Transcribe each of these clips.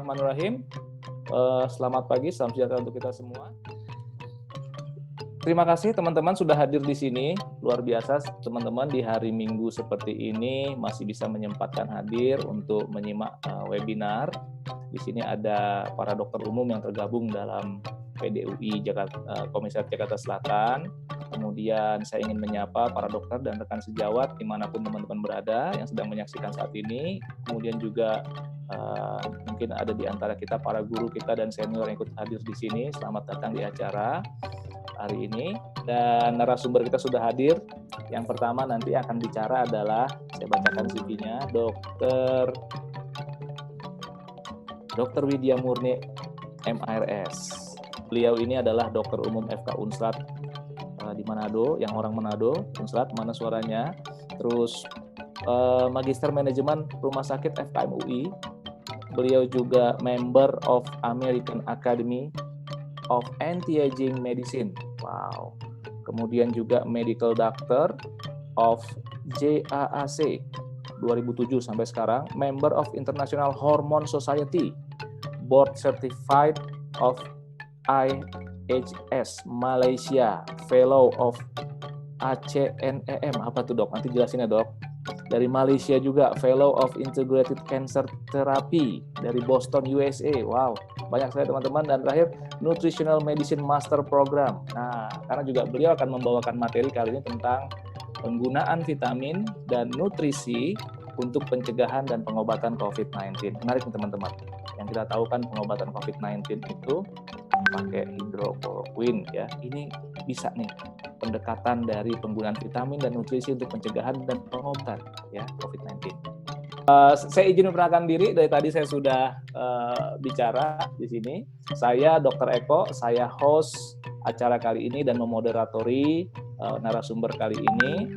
Bismillahirrahmanirrahim. Selamat pagi, salam sejahtera untuk kita semua. Terima kasih teman-teman sudah hadir di sini. Luar biasa teman-teman di hari Minggu seperti ini masih bisa menyempatkan hadir untuk menyimak webinar. Di sini ada para dokter umum yang tergabung dalam PDUI Komisariat Jakarta Selatan. Kemudian saya ingin menyapa para dokter dan rekan sejawat dimanapun teman-teman berada yang sedang menyaksikan saat ini. Kemudian juga mungkin ada di antara kita para guru kita dan senior yang ikut hadir di sini. Selamat datang di acara hari ini. Dan narasumber kita sudah hadir. Yang pertama nanti akan bicara adalah, saya bacakan CV-nya, Dr. Widya Murni MRS. Beliau ini adalah dokter umum FK Unsrat di Manado, yang orang Manado. Unsrat, mana suaranya? Terus Magister Manajemen Rumah Sakit FKM UI. Beliau juga member of American Academy of Anti-Aging Medicine. Wow. Kemudian juga Medical Doctor of JAAC 2007 sampai sekarang, member of International Hormone Society, board certified of IHS Malaysia, fellow of ACNEM. Apa tuh dok? Nanti jelasin ya dok. Dari Malaysia juga, fellow of Integrated Cancer Therapy dari Boston, USA. Wow, banyak sekali teman-teman. Dan terakhir, Nutritional Medicine Master Program. Nah, karena juga beliau akan membawakan materi kali ini tentang penggunaan vitamin dan nutrisi untuk pencegahan dan pengobatan COVID-19. Menarik nih teman-teman. Yang kita tahu kan pengobatan COVID-19 itu pakai hidrokloroquine ya. Ini bisa nih pendekatan dari penggunaan vitamin dan nutrisi untuk pencegahan dan pengobatan ya COVID-19. Saya izin memperkenalkan diri. Dari tadi saya sudah bicara di sini. Saya Dr. Eko, saya host acara kali ini dan memoderatori narasumber kali ini,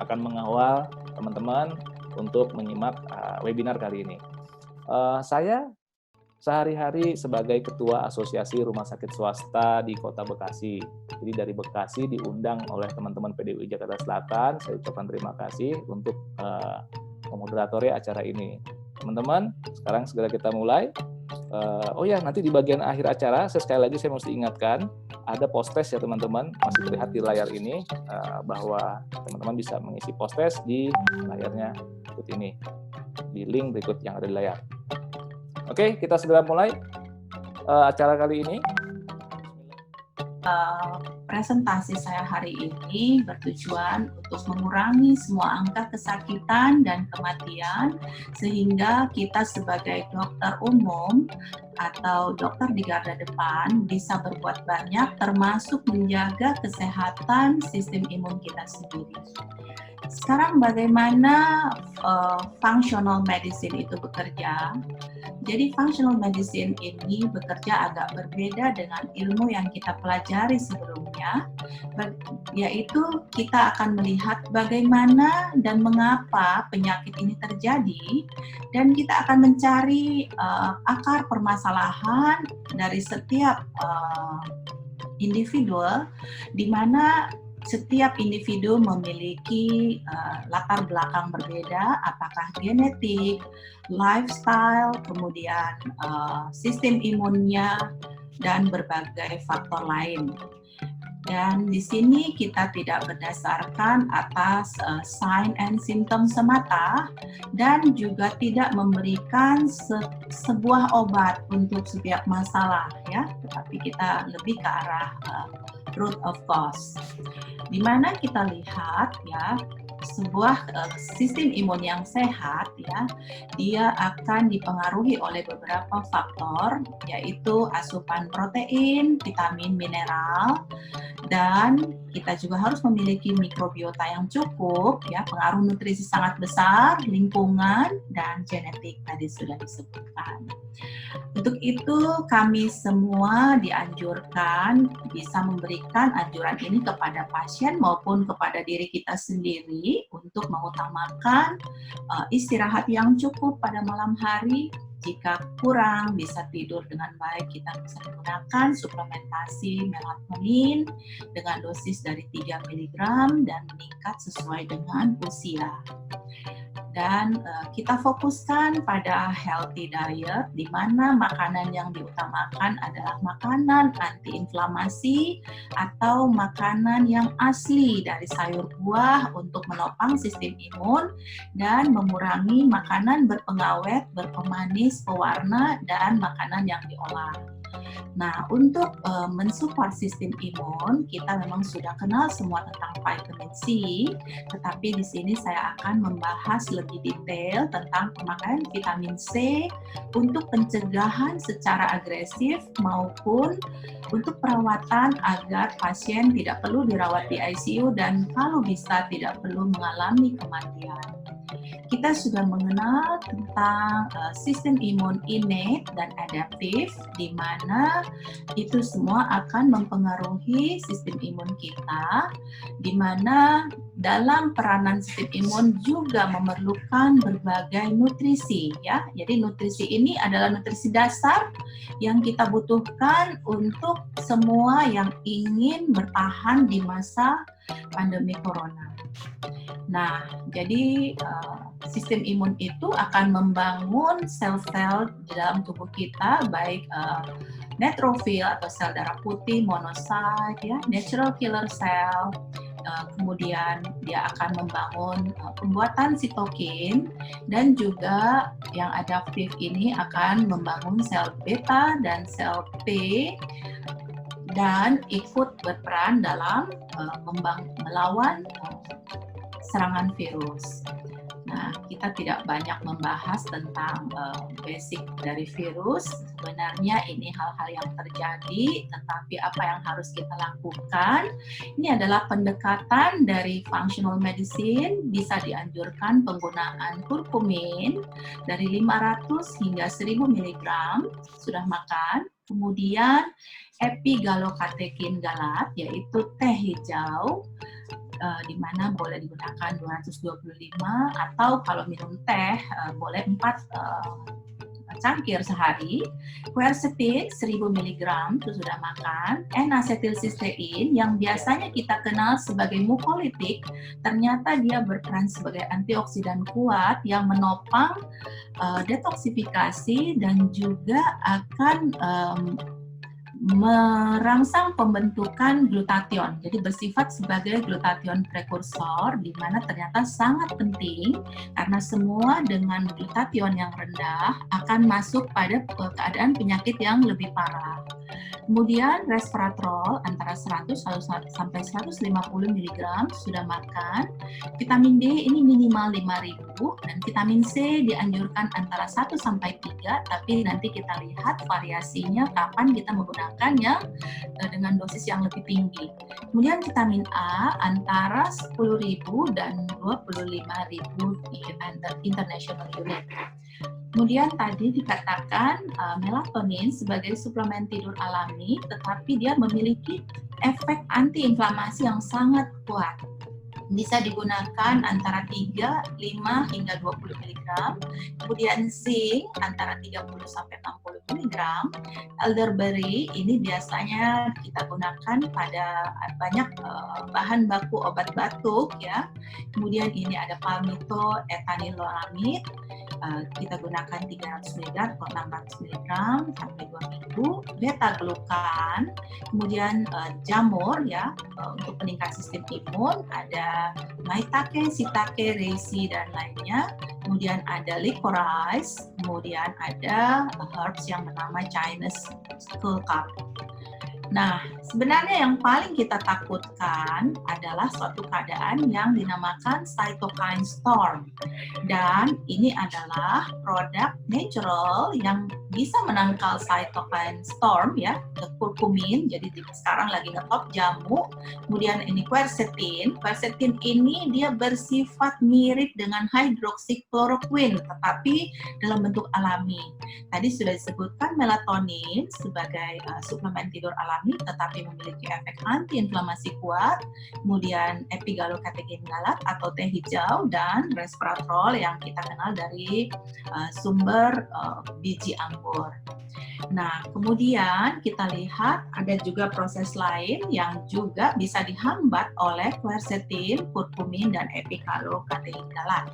akan mengawal teman-teman untuk menyimak webinar kali ini. Saya sehari-hari sebagai Ketua Asosiasi Rumah Sakit Swasta di Kota Bekasi. Jadi dari Bekasi diundang oleh teman-teman PDUI Jakarta Selatan. Saya ucapkan terima kasih untuk memoderatori acara ini. Teman-teman, sekarang segera kita mulai. Oh ya, nanti di bagian akhir acara, sekali lagi saya mesti ingatkan, ada post-test ya teman-teman, masih terlihat di layar ini, bahwa teman-teman bisa mengisi post-test di layarnya berikut ini, di link berikut yang ada di layar. Oke, kita segera mulai acara kali ini. Presentasi saya hari ini bertujuan untuk mengurangi semua angka kesakitan dan kematian, sehingga kita sebagai dokter umum atau dokter di garda depan bisa berbuat banyak, termasuk menjaga kesehatan sistem imun kita sendiri. Sekarang bagaimana functional medicine itu bekerja? Jadi functional medicine ini bekerja agak berbeda dengan ilmu yang kita pelajari sebelumnya, yaitu kita akan melihat bagaimana dan mengapa penyakit ini terjadi, dan kita akan mencari akar permasalahan dari setiap individu, di mana setiap individu memiliki latar belakang berbeda, apakah genetik, lifestyle, kemudian sistem imunnya, dan berbagai faktor lain. Dan di sini kita tidak berdasarkan atas sign and symptom semata, dan juga tidak memberikan sebuah obat untuk setiap masalah ya, tetapi kita lebih ke arah root of cause, di mana kita lihat ya, sebuah sistem imun yang sehat ya, dia akan dipengaruhi oleh beberapa faktor, yaitu asupan protein, vitamin, mineral, dan kita juga harus memiliki mikrobiota yang cukup ya, pengaruh nutrisi sangat besar, lingkungan, dan genetik tadi sudah disebutkan. Untuk itu kami semua dianjurkan bisa memberikan anjuran ini kepada pasien maupun kepada diri kita sendiri untuk mengutamakan istirahat yang cukup pada malam hari. Jika kurang bisa tidur dengan baik, kita bisa menggunakan suplementasi melatonin dengan dosis dari 3 mg dan meningkat sesuai dengan usia. Dan kita fokuskan pada healthy diet, di mana makanan yang diutamakan adalah makanan antiinflamasi atau makanan yang asli dari sayur buah untuk menopang sistem imun dan mengurangi makanan berpengawet, berpemanis, pewarna, dan makanan yang diolah. Nah, untuk mensupport sistem imun, kita memang sudah kenal semua tentang vitamin C, tetapi di sini saya akan membahas lebih detail tentang pemakaian vitamin C untuk pencegahan secara agresif maupun untuk perawatan agar pasien tidak perlu dirawat di ICU dan kalau bisa tidak perlu mengalami kematian. Kita sudah mengenal tentang sistem imun innate dan adaptif, di mana itu semua akan mempengaruhi sistem imun kita, di mana dalam peranan sistem imun juga memerlukan berbagai nutrisi, ya. Jadi nutrisi ini adalah nutrisi dasar yang kita butuhkan untuk semua yang ingin bertahan di masa pandemi corona. Nah, jadi sistem imun itu akan membangun sel-sel di dalam tubuh kita, baik neutrofil atau sel darah putih, monosit, ya, natural killer cell. Kemudian dia akan membangun pembuatan sitokin dan juga yang adaptif ini akan membangun sel beta dan sel T dan ikut berperan dalam melawan serangan virus. Nah, kita tidak banyak membahas tentang basic dari virus. Sebenarnya ini hal-hal yang terjadi, tetapi apa yang harus kita lakukan? Ini adalah pendekatan dari functional medicine, bisa dianjurkan penggunaan kurkumin dari 500 hingga 1000 mg sudah makan. Kemudian epigalokatekin galat, yaitu teh hijau, di mana boleh digunakan 225 atau kalau minum teh boleh 4 cangkir sehari. Quercetin 1000 mg itu sudah makan. N-asetilsistein yang biasanya kita kenal sebagai mukolitik, ternyata dia berperan sebagai antioksidan kuat yang menopang detoksifikasi dan juga akan merangsang pembentukan glutathione, jadi bersifat sebagai glutathione prekursor, di mana ternyata sangat penting karena semua dengan glutathione yang rendah akan masuk pada keadaan penyakit yang lebih parah. Kemudian resveratrol antara 100 sampai 150 mg sudah makan. Vitamin D ini minimal 5000 dan vitamin C dianjurkan antara 1 sampai 3, tapi nanti kita lihat variasinya kapan kita menggunakannya dengan dosis yang lebih tinggi. Kemudian vitamin A antara 10.000 dan 25.000 international unit. Kemudian tadi dikatakan melatonin sebagai suplemen tidur alami, tetapi dia memiliki efek antiinflamasi yang sangat kuat. Bisa digunakan antara 3, 5 hingga 20 mg. Kemudian zinc antara 30 sampai 60 mg. Elderberry ini biasanya kita gunakan pada banyak bahan baku obat batuk, ya. Kemudian ini ada palmito etaniloramid. Kita gunakan 300 mg atau 600 mg sampai 2 minggu. Beta glukan, kemudian jamur, ya, untuk peningkat sistem imun, ada maitake, shiitake, reishi, dan lainnya. Kemudian ada licorice, kemudian ada herbs yang bernama Chinese skullcap. Nah, sebenarnya yang paling kita takutkan adalah suatu keadaan yang dinamakan cytokine storm. Dan ini adalah produk natural yang bisa menangkal cytokine storm, ya, kurkumin, jadi sekarang lagi ngetop jamu. Kemudian ini quercetin. Quercetin ini dia bersifat mirip dengan hydroxychloroquine, tetapi dalam bentuk alami. Tadi sudah disebutkan melatonin sebagai suplemen tidur alami, tetapi memiliki efek antiinflamasi kuat. Kemudian epigalokatekin galat atau teh hijau, dan resveratrol yang kita kenal dari sumber biji anggur. Nah, kemudian kita lihat ada juga proses lain yang juga bisa dihambat oleh quercetin, kurkumin, dan epikalokateinalat.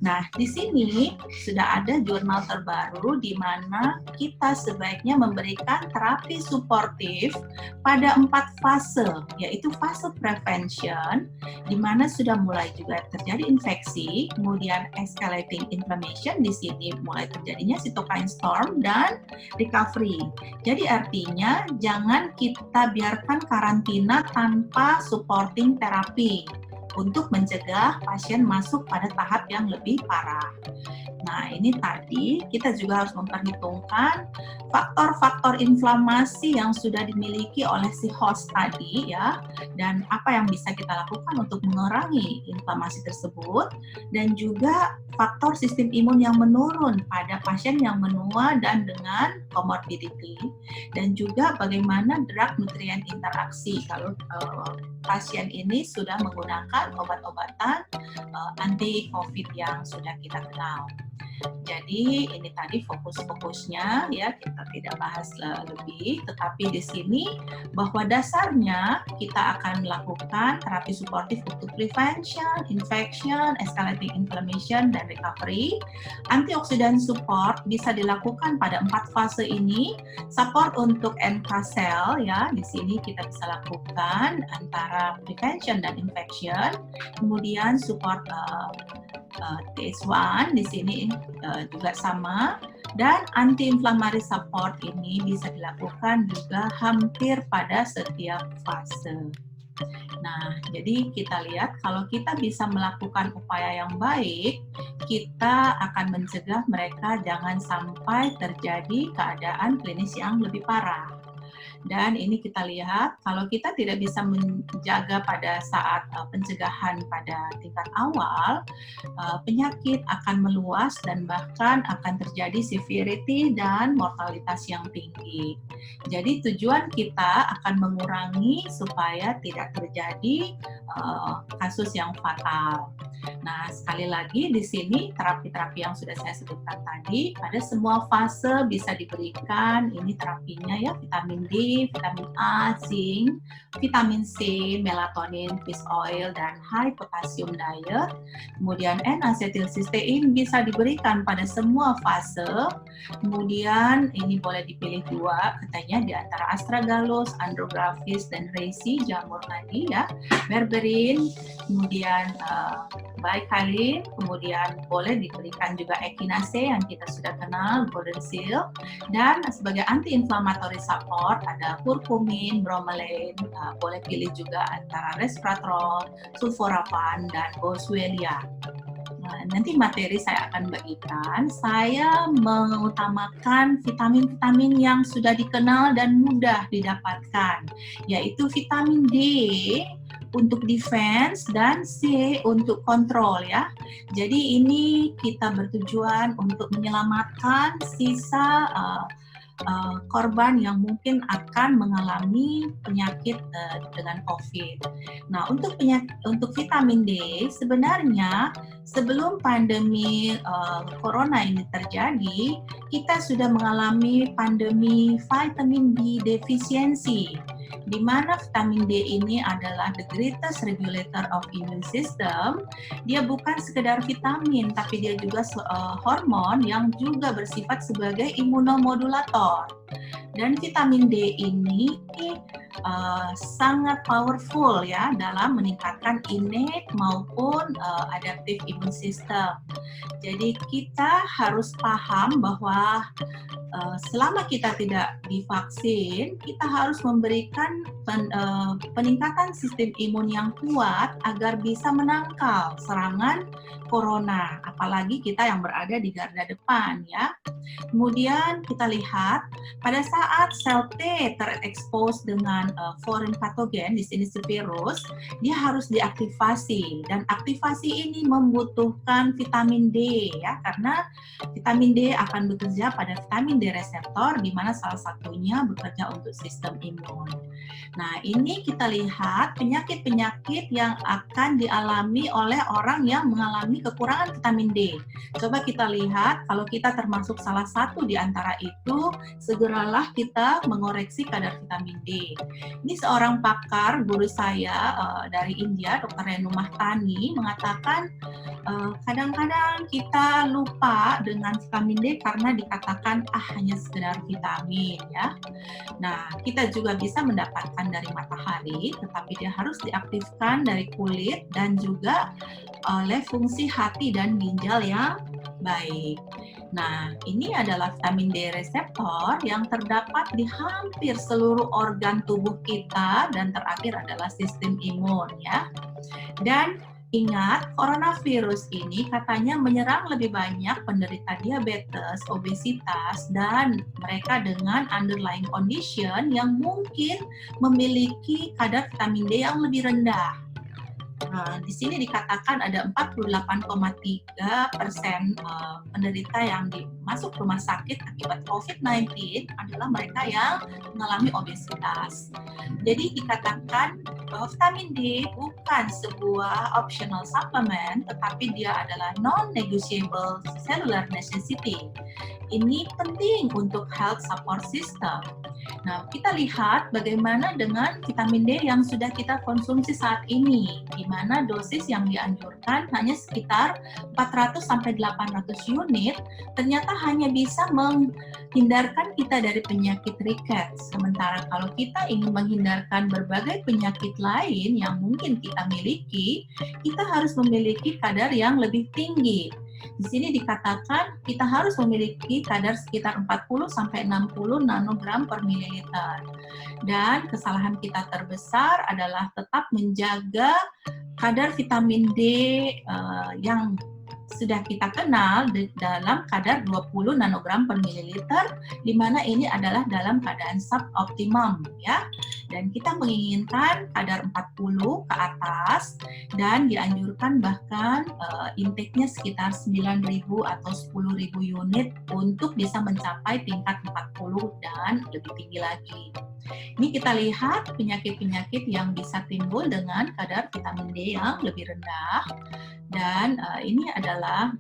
Nah, di sini sudah ada jurnal terbaru di mana kita sebaiknya memberikan terapi suportif pada 4 fase, yaitu fase prevention, di mana sudah mulai juga terjadi infeksi, kemudian escalating inflammation, di sini mulai terjadinya cytokine storm, dan recovery. Jadi artinya jangan kita biarkan karantina tanpa supporting terapi untuk mencegah pasien masuk pada tahap yang lebih parah. Nah, ini tadi kita juga harus memperhitungkan faktor-faktor inflamasi yang sudah dimiliki oleh si host tadi ya, dan apa yang bisa kita lakukan untuk mengurangi inflamasi tersebut, dan juga faktor sistem imun yang menurun pada pasien yang menua dan dengan comorbidity, dan juga bagaimana drug nutrient interaksi kalau pasien ini sudah menggunakan obat-obatan anti COVID yang sudah kita kenal. Jadi ini tadi fokus-fokusnya ya, kita tidak bahas lebih, tetapi di sini bahwa dasarnya kita akan melakukan terapi suportif untuk prevention, infection, escalating inflammation, dan recovery. Antioksidan support bisa dilakukan pada 4 fase ini. Support untuk NK cell ya, di sini kita bisa lakukan antara prevention dan infection. Kemudian support TH1 di sini juga sama, dan anti-inflammatory support ini bisa dilakukan juga hampir pada setiap fase. Nah, jadi kita lihat kalau kita bisa melakukan upaya yang baik, kita akan mencegah mereka jangan sampai terjadi keadaan klinis yang lebih parah. Dan ini kita lihat, kalau kita tidak bisa menjaga pada saat pencegahan pada tingkat awal, penyakit akan meluas dan bahkan akan terjadi severity dan mortalitas yang tinggi. Jadi tujuan kita akan mengurangi supaya tidak terjadi kasus yang fatal. Nah, sekali lagi di sini terapi-terapi yang sudah saya sebutkan tadi, pada semua fase bisa diberikan, ini terapinya ya, vitamin D, vitamin A, zinc, vitamin C, melatonin, fish oil, dan high potassium diet. Kemudian N-acetylcysteine bisa diberikan pada semua fase. Kemudian ini boleh dipilih 2 katanya di antara astragalus, andrographis, dan reishi, jamur tadi ya, berberin, kemudian bicalin, kemudian boleh diberikan juga echinacea yang kita sudah kenal, golden seal, dan sebagai anti-inflammatory support ada kurkumin, bromelain, boleh pilih juga antara resveratrol, sulforapan, dan boswellia. Nah, nanti materi saya akan bagikan. Saya mengutamakan vitamin-vitamin yang sudah dikenal dan mudah didapatkan, yaitu vitamin D untuk defense dan C untuk kontrol ya. Jadi ini kita bertujuan untuk menyelamatkan sisa korban yang mungkin akan mengalami penyakit dengan COVID. Nah, untuk vitamin D sebenarnya sebelum pandemi corona ini terjadi, kita sudah mengalami pandemi vitamin D deficiency, di mana vitamin D ini adalah the greatest regulator of immune system. Dia bukan sekedar vitamin, tapi dia juga hormon yang juga bersifat sebagai imunomodulator. Dan vitamin D ini sangat powerful ya dalam meningkatkan innate maupun adaptive immune system. Jadi kita harus paham bahwa selama kita tidak divaksin, kita harus memberikan peningkatan sistem imun yang kuat agar bisa menangkal serangan corona, apalagi kita yang berada di garda depan ya. Kemudian kita lihat pada saat sel T terekspos dengan foreign pathogen, di sini si virus, dia harus diaktifasi, dan aktivasi ini membutuhkan vitamin D ya, karena vitamin D akan bekerja pada vitamin D reseptor, di mana salah satunya bekerja untuk sistem imun. Nah, ini kita lihat penyakit-penyakit yang akan dialami oleh orang yang mengalami kekurangan vitamin D. Coba kita lihat, kalau kita termasuk salah satu di antara itu, segeralah kita mengoreksi kadar vitamin D. Ini seorang pakar, guru saya dari India, Dr. Renu Mahtani, mengatakan kadang-kadang kita lupa dengan vitamin D karena dikatakan hanya sekedar vitamin ya. Nah, kita juga bisa mendapatkan dari matahari, tetapi dia harus diaktifkan dari kulit dan juga oleh fungsi hati dan ginjal yang baik. Nah, ini adalah vitamin D reseptor yang terdapat di hampir seluruh organ tubuh kita, dan terakhir adalah sistem imun ya. Dan ingat, coronavirus ini katanya menyerang lebih banyak penderita diabetes, obesitas, dan mereka dengan underlying condition yang mungkin memiliki kadar vitamin D yang lebih rendah. Nah, di sini dikatakan ada 48,3% penderita yang masuk rumah sakit akibat COVID-19 adalah mereka yang mengalami obesitas. Jadi dikatakan bahwa vitamin D bukan sebuah optional supplement, tetapi dia adalah non-negotiable cellular necessity. Ini penting untuk health support system. Nah, kita lihat bagaimana dengan vitamin D yang sudah kita konsumsi saat ini, di mana dosis yang dianjurkan hanya sekitar 400-800 unit, ternyata hanya bisa menghindarkan kita dari penyakit rickets. Sementara kalau kita ingin menghindarkan berbagai penyakit lain yang mungkin kita miliki, kita harus memiliki kadar yang lebih tinggi. Di sini dikatakan kita harus memiliki kadar sekitar 40-60 nanogram per mililiter. Dan kesalahan kita terbesar adalah tetap menjaga kadar vitamin D yang sudah kita kenal dalam kadar 20 nanogram per mililiter, di mana ini adalah dalam keadaan suboptimum ya. Dan kita menginginkan kadar 40 ke atas, dan dianjurkan bahkan intake-nya sekitar 9.000 atau 10.000 unit untuk bisa mencapai tingkat 40 dan lebih tinggi lagi. Ini kita lihat penyakit-penyakit yang bisa timbul dengan kadar vitamin D yang lebih rendah. Dan ini adalah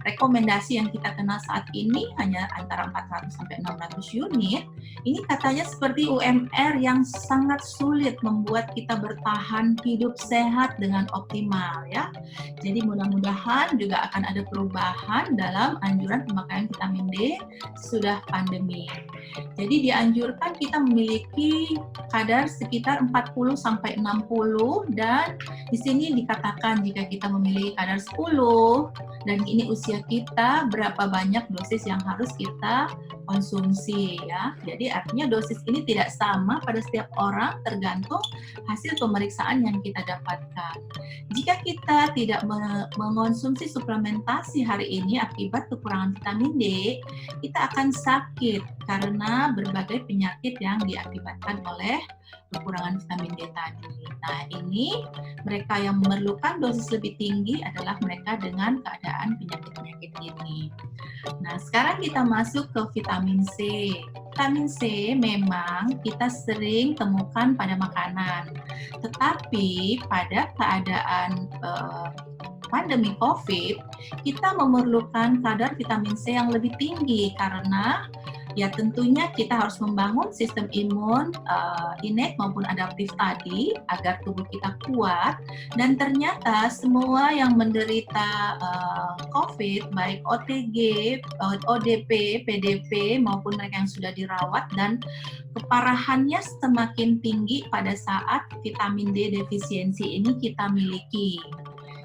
rekomendasi yang kita kenal saat ini hanya antara 400-600 unit. Ini katanya seperti UMR yang sangat sulit membuat kita bertahan hidup sehat dengan optimal ya. Jadi mudah-mudahan juga akan ada perubahan dalam anjuran pemakaian vitamin D sudah pandemi. Jadi dianjurkan kita memiliki kadar sekitar 40-60, dan di sini dikatakan jika kita memiliki kadar 10 dan ini usia kita, berapa banyak dosis yang harus kita konsumsi ya. Jadi artinya dosis ini tidak sama pada setiap orang, tergantung hasil pemeriksaan yang kita dapatkan. Jika kita tidak mengonsumsi suplementasi hari ini akibat kekurangan vitamin D, kita akan sakit karena berbagai penyakit yang diakibatkan oleh kekurangan vitamin D tadi. Nah, ini mereka yang memerlukan dosis lebih tinggi adalah mereka dengan keadaan penyakit-penyakit ini. Nah, sekarang kita masuk ke vitamin C. Vitamin C memang kita sering temukan pada makanan, tetapi pada keadaan pandemi COVID, kita memerlukan kadar vitamin C yang lebih tinggi karena ya tentunya kita harus membangun sistem imun innate maupun adaptif tadi agar tubuh kita kuat, dan ternyata semua yang menderita COVID baik OTG, ODP, PDP maupun mereka yang sudah dirawat, dan keparahannya semakin tinggi pada saat vitamin D defisiensi ini kita miliki.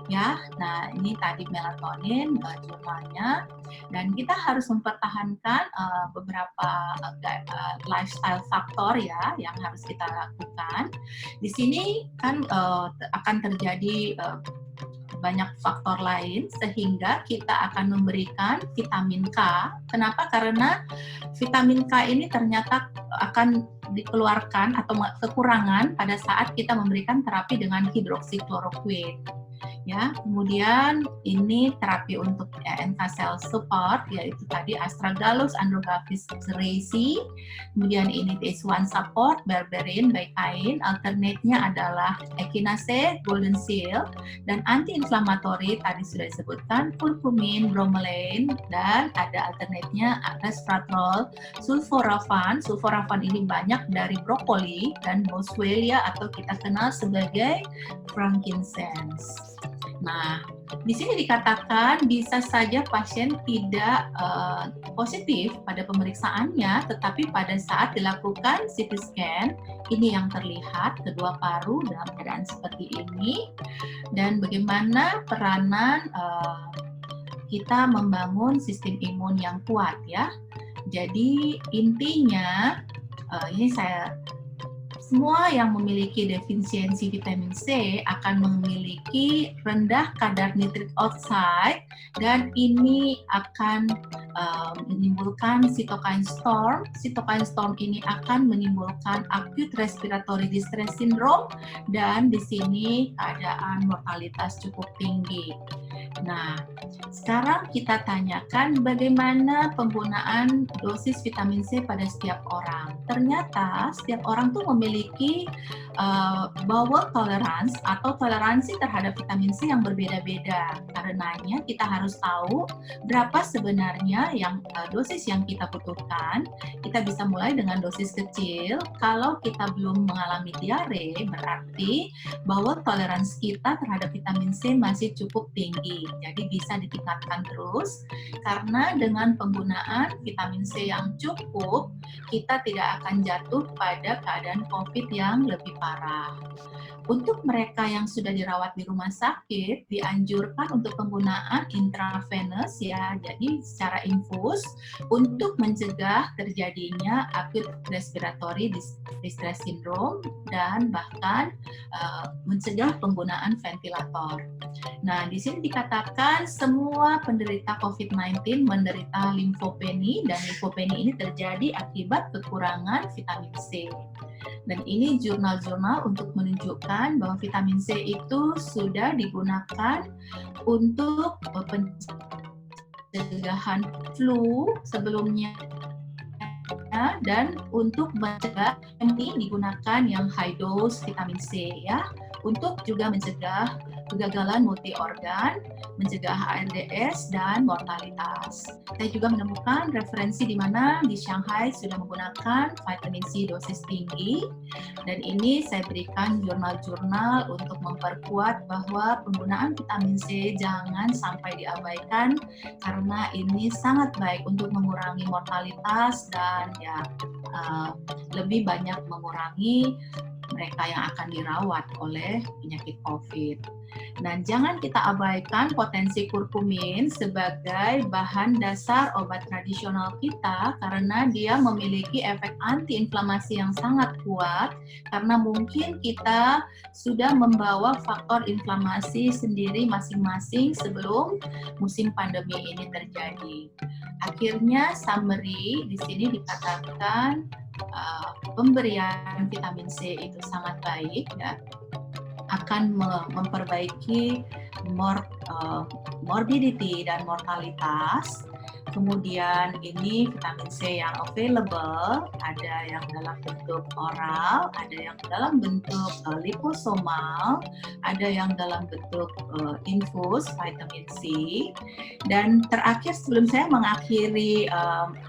Ya, nah ini tadi melatonin jumlahnya, dan kita harus mempertahankan beberapa lifestyle faktor ya yang harus kita lakukan. Di sini kan akan terjadi banyak faktor lain sehingga kita akan memberikan vitamin K. Kenapa? Karena vitamin K ini ternyata akan dikeluarkan atau kekurangan pada saat kita memberikan terapi dengan hidroksikloroquine. Ya, kemudian ini terapi untuk NK cell support, yaitu tadi Astragalus, Andrographis raceyi. Kemudian ini TH1 support, berberin, baikain. Alternate-nya adalah echinacea, golden seal, dan anti-inflammatory tadi sudah disebutkan curcumin, bromelain, dan ada alternate-nya resveratrol, sulforafan. Sulforafan ini banyak dari brokoli dan boswellia atau kita kenal sebagai frankincense. Nah, di sini dikatakan bisa saja pasien tidak positif pada pemeriksaannya, tetapi pada saat dilakukan CT scan, ini yang terlihat kedua paru dalam keadaan seperti ini, dan bagaimana peranan kita membangun sistem imun yang kuat ya. Jadi intinya ini semua yang memiliki defisiensi vitamin C akan memiliki rendah kadar nitrik oxide dan ini akan menimbulkan cytokine storm. Cytokine storm ini akan menimbulkan acute respiratory distress syndrome dan di sini keadaan mortalitas cukup tinggi. Nah, sekarang kita tanyakan bagaimana penggunaan dosis vitamin C pada setiap orang. Ternyata setiap orang tuh memiliki bowel tolerance atau toleransi terhadap vitamin C yang berbeda-beda. Karenanya kita harus tahu berapa sebenarnya yang dosis yang kita butuhkan. Kita bisa mulai dengan dosis kecil. Kalau kita belum mengalami diare, berarti bowel tolerance kita terhadap vitamin C masih cukup tinggi. Jadi bisa ditingkatkan terus karena dengan penggunaan vitamin C yang cukup, kita tidak akan jatuh pada keadaan COVID yang lebih parah. Untuk mereka yang sudah dirawat di rumah sakit, dianjurkan untuk penggunaan intravenous ya, jadi secara infus untuk mencegah terjadinya acute respiratory distress syndrome dan bahkan mencegah penggunaan ventilator. Nah, di sini dikatakan semua penderita COVID-19 menderita limfopeni dan limfopeni ini terjadi akibat kekurangan vitamin C. Dan ini jurnal-jurnal untuk menunjukkan bahwa vitamin C itu sudah digunakan untuk pencegahan flu sebelumnya dan untuk mencegah ini digunakan yang high dose vitamin C ya, untuk juga mencegah kegagalan multi organ, mencegah ARDS dan mortalitas. Saya juga menemukan referensi di mana di Shanghai sudah menggunakan vitamin C dosis tinggi, dan ini saya berikan jurnal-jurnal untuk memperkuat bahwa penggunaan vitamin C jangan sampai diabaikan karena ini sangat baik untuk mengurangi mortalitas dan ya lebih banyak mengurangi mereka yang akan dirawat oleh penyakit COVID. Nah, jangan kita abaikan potensi kurkumin sebagai bahan dasar obat tradisional kita karena dia memiliki efek antiinflamasi yang sangat kuat karena mungkin kita sudah membawa faktor inflamasi sendiri masing-masing sebelum musim pandemi ini terjadi. Akhirnya summary di sini dikatakan pemberian vitamin C itu sangat baik ya, akan memperbaiki morbidity dan mortalitas. Kemudian ini vitamin C yang available, ada yang dalam bentuk oral, ada yang dalam bentuk liposomal, ada yang dalam bentuk infus vitamin C. Dan terakhir sebelum saya mengakhiri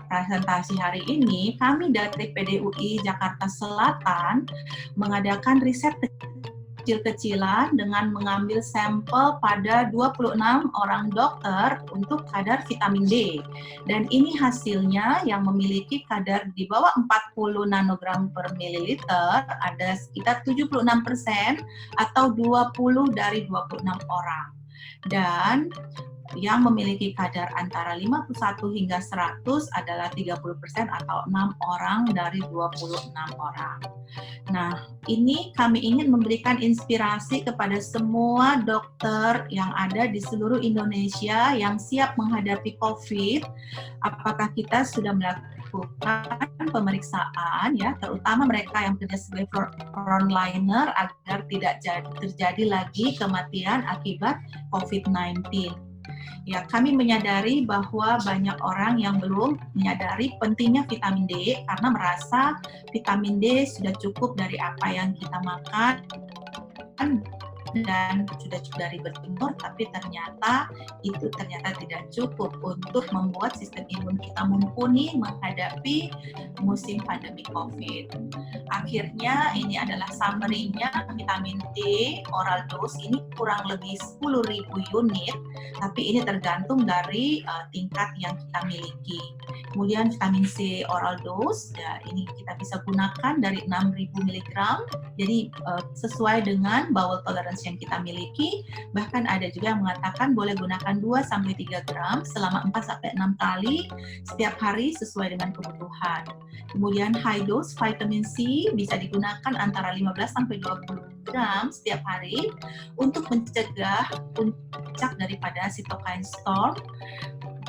presentasi hari ini, kami dari PDUI Jakarta Selatan mengadakan riset kecil-kecilan dengan mengambil sampel pada 26 orang dokter untuk kadar vitamin D. Dan ini hasilnya yang memiliki kadar di bawah 40 nanogram per mililiter ada sekitar 76% atau 20 dari 26 orang. Dan yang memiliki kadar antara 51 hingga 100 adalah 30% atau 6 orang dari 26 orang. Nah, ini kami ingin memberikan inspirasi kepada semua dokter yang ada di seluruh Indonesia yang siap menghadapi COVID. Apakah kita sudah melakukan pemeriksaan, ya, terutama mereka yang kerja sebagai frontliner agar tidak terjadi lagi kematian akibat COVID-19. Ya, kami menyadari bahwa banyak orang yang belum menyadari pentingnya vitamin D karena merasa vitamin D sudah cukup dari apa yang kita makan dan sudah cukup dari berjemur, tapi ternyata tidak cukup untuk membuat sistem imun kita mumpuni menghadapi musim pandemi COVID. Akhirnya ini adalah summary-nya, vitamin D oral dose ini kurang lebih 10.000 unit, tapi ini tergantung dari tingkat yang kita miliki. Kemudian vitamin C oral dose, ya, ini kita bisa gunakan dari 6.000 mg, jadi sesuai dengan bowel tolerance yang kita miliki. Bahkan ada juga yang mengatakan boleh gunakan 2-3 gram selama 4-6 kali setiap hari sesuai dengan kebutuhan. Kemudian high dose vitamin C bisa digunakan antara 15-20 gram setiap hari untuk mencegah puncak daripada cytokine storm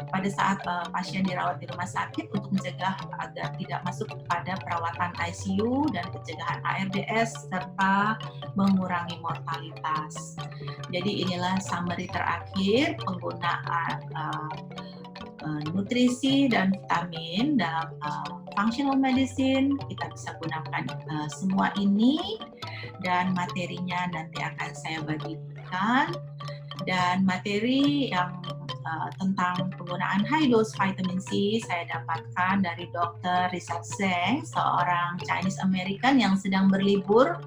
pada saat pasien dirawat di rumah sakit, untuk mencegah agar tidak masuk pada perawatan ICU dan pencegahan ARDS serta mengurangi mortalitas. Jadi inilah summary terakhir penggunaan nutrisi dan vitamin dalam functional medicine. Kita bisa gunakan semua ini, dan materinya nanti akan saya bagikan. Dan materi yang tentang penggunaan high dose vitamin C saya dapatkan dari Dr. Richard Zheng, seorang Chinese American yang sedang berlibur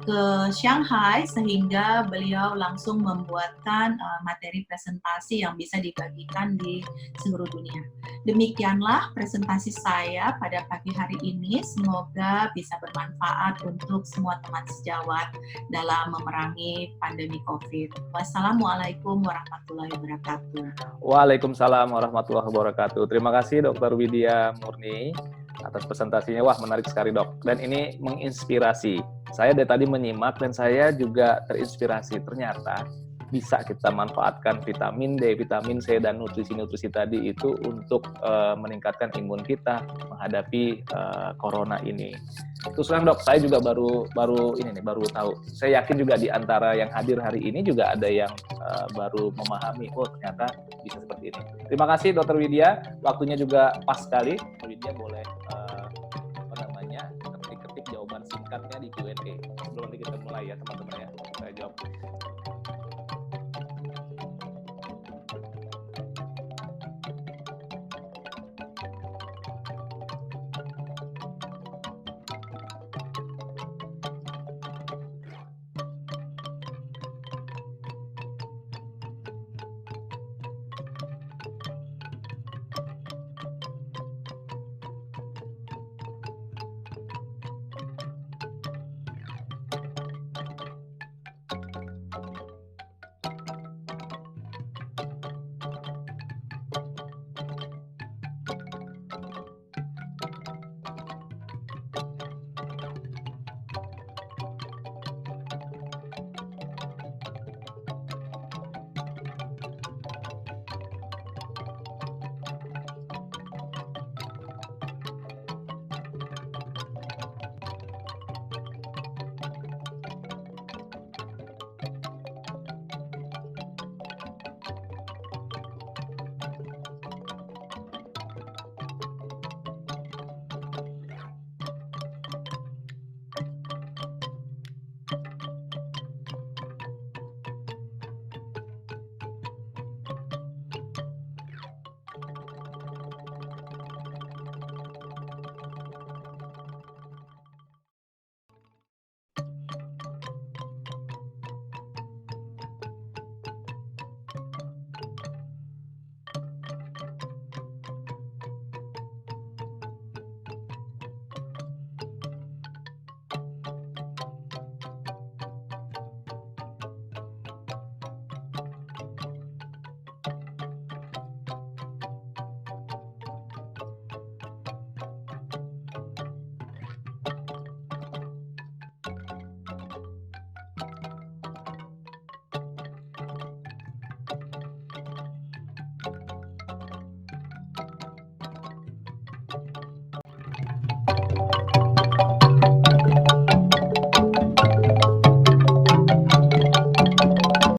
ke Shanghai, sehingga beliau langsung membuatkan materi presentasi yang bisa dibagikan di seluruh dunia. Demikianlah presentasi saya pada pagi hari ini. Semoga bisa bermanfaat untuk semua teman sejawat dalam memerangi pandemi COVID. Wassalamualaikum warahmatullahi wabarakatuh. Waalaikumsalam warahmatullahi wabarakatuh. Terima kasih Dr. Widya Murni atas presentasinya. Wah, menarik sekali, Dok. Dan ini menginspirasi. Saya dari tadi menyimak dan saya juga terinspirasi. Ternyata bisa kita manfaatkan vitamin D, vitamin C, dan nutrisi-nutrisi tadi itu untuk meningkatkan imun kita menghadapi corona ini. Terus terang, Dok, saya juga baru tahu. Saya yakin juga di antara yang hadir hari ini juga ada yang baru memahami, oh ternyata bisa seperti ini. Terima kasih Dr. Widya, waktunya juga pas sekali. Dr. Widya boleh ketik jawaban singkatnya di Q&A. Sebelum nanti kita mulai ya teman-teman ya, saya jawab.